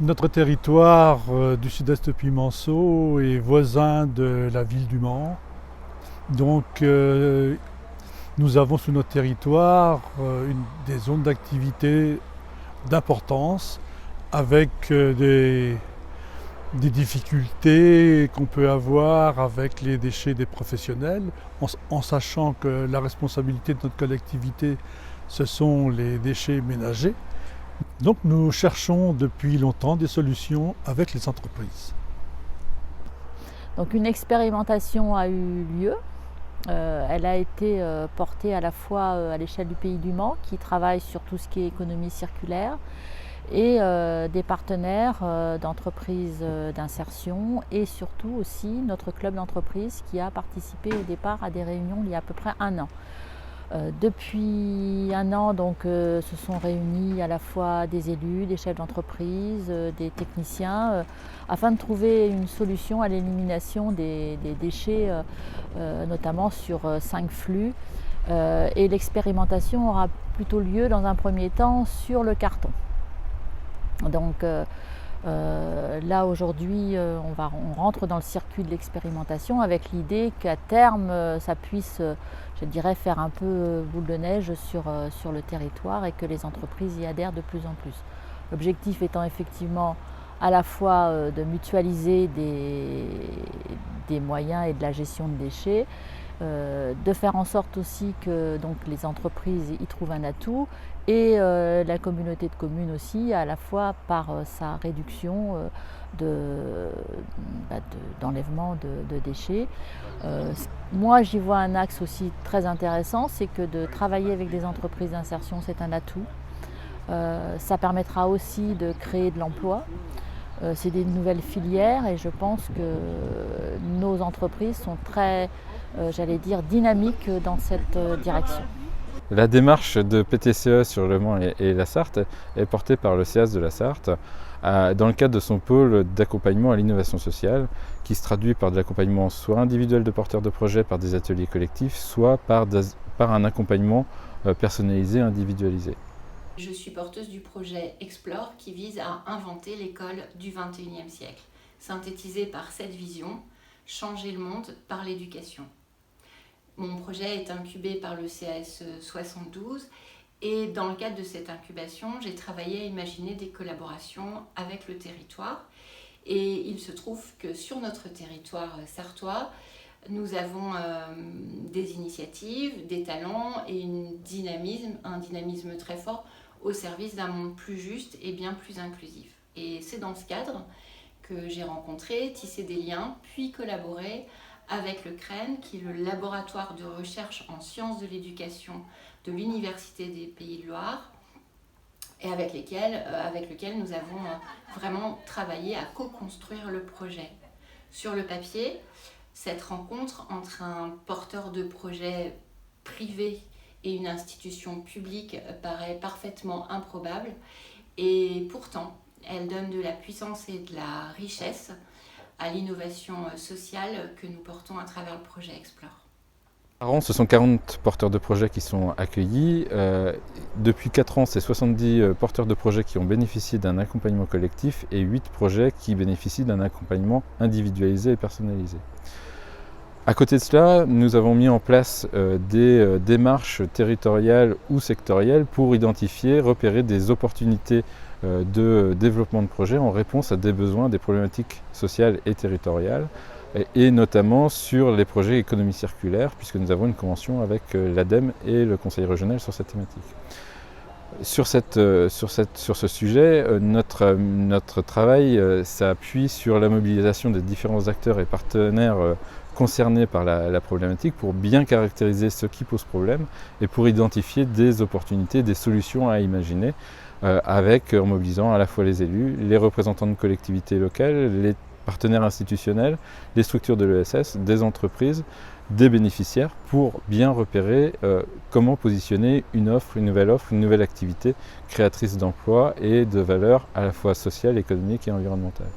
Notre territoire du sud-est Puy-Manceau est voisin de la ville du Mans. Donc nous avons sur notre territoire des zones d'activité d'importance avec des difficultés qu'on peut avoir avec les déchets des professionnels, en sachant que la responsabilité de notre collectivité, ce sont les déchets ménagers. Donc nous cherchons depuis longtemps des solutions avec les entreprises. Donc une expérimentation a eu lieu. Elle a été portée à la fois à l'échelle du Pays du Mans, qui travaille sur tout ce qui est économie circulaire, et des partenaires d'entreprises d'insertion, et surtout aussi notre club d'entreprise qui a participé au départ à des réunions il y a à peu près un an. Depuis un an, donc, se sont réunis à la fois des élus, des chefs d'entreprise, des techniciens, afin de trouver une solution à l'élimination des déchets, notamment sur 5 flux. Et l'expérimentation aura plutôt lieu dans un premier temps sur le carton. Donc là aujourd'hui on rentre dans le circuit de l'expérimentation avec l'idée qu'à terme ça puisse, je dirais, faire un peu boule de neige sur le territoire et que les entreprises y adhèrent de plus en plus. L'objectif étant effectivement à la fois de mutualiser des moyens et de la gestion de déchets, de faire en sorte aussi que donc, les entreprises y trouvent un atout, et la communauté de communes aussi, à la fois par sa réduction d'enlèvement de déchets. Moi j'y vois un axe aussi très intéressant, c'est que de travailler avec des entreprises d'insertion, c'est un atout. Ça permettra aussi de créer de l'emploi. C'est des nouvelles filières et je pense que nos entreprises sont très, j'allais dire, dynamiques dans cette direction. La démarche de PTCE sur le Mans et la Sarthe est portée par le CEAS de la Sarthe dans le cadre de son pôle d'accompagnement à l'innovation sociale, qui se traduit par de l'accompagnement soit individuel de porteurs de projets par des ateliers collectifs, soit par un accompagnement personnalisé, individualisé. Je suis porteuse du projet Explore qui vise à inventer l'école du XXIe siècle, synthétisé par cette vision, changer le monde par l'éducation. Mon projet est incubé par le CAS 72 et dans le cadre de cette incubation, j'ai travaillé à imaginer des collaborations avec le territoire. Et il se trouve que sur notre territoire sartois, nous avons des initiatives, des talents et un dynamisme très fort au service d'un monde plus juste et bien plus inclusif. Et c'est dans ce cadre que j'ai rencontré, tissé des liens, puis collaboré avec le CREN, qui est le laboratoire de recherche en sciences de l'éducation de l'Université des Pays de Loire, et avec lequel nous avons vraiment travaillé à co-construire le projet. Sur le papier, cette rencontre entre un porteur de projet privé et une institution publique paraît parfaitement improbable, et pourtant, elle donne de la puissance et de la richesse à l'innovation sociale que nous portons à travers le projet Explore. Par an, ce sont 40 porteurs de projets qui sont accueillis. Depuis 4 ans, c'est 70 porteurs de projets qui ont bénéficié d'un accompagnement collectif et 8 projets qui bénéficient d'un accompagnement individualisé et personnalisé. À côté de cela, nous avons mis en place des démarches territoriales ou sectorielles pour identifier, repérer des opportunités de développement de projets en réponse à des besoins, des problématiques sociales et territoriales, et notamment sur les projets économie circulaire, puisque nous avons une convention avec l'ADEME et le Conseil régional sur cette thématique. Sur ce sujet, notre travail s'appuie sur la mobilisation des différents acteurs et partenaires concernés par la problématique pour bien caractériser ce qui pose problème et pour identifier des opportunités, des solutions à imaginer, en mobilisant à la fois les élus, les représentants de collectivités locales, les partenaires institutionnels, les structures de l'ESS, des entreprises, des bénéficiaires, pour bien repérer comment positionner une offre, une nouvelle activité créatrice d'emplois et de valeur à la fois sociale, économique et environnementale.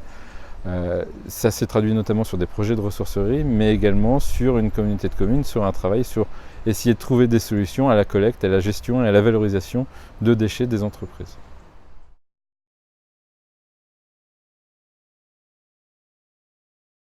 Ça s'est traduit notamment sur des projets de ressourcerie, mais également sur une communauté de communes, sur un travail sur essayer de trouver des solutions à la collecte, à la gestion et à la valorisation de déchets des entreprises.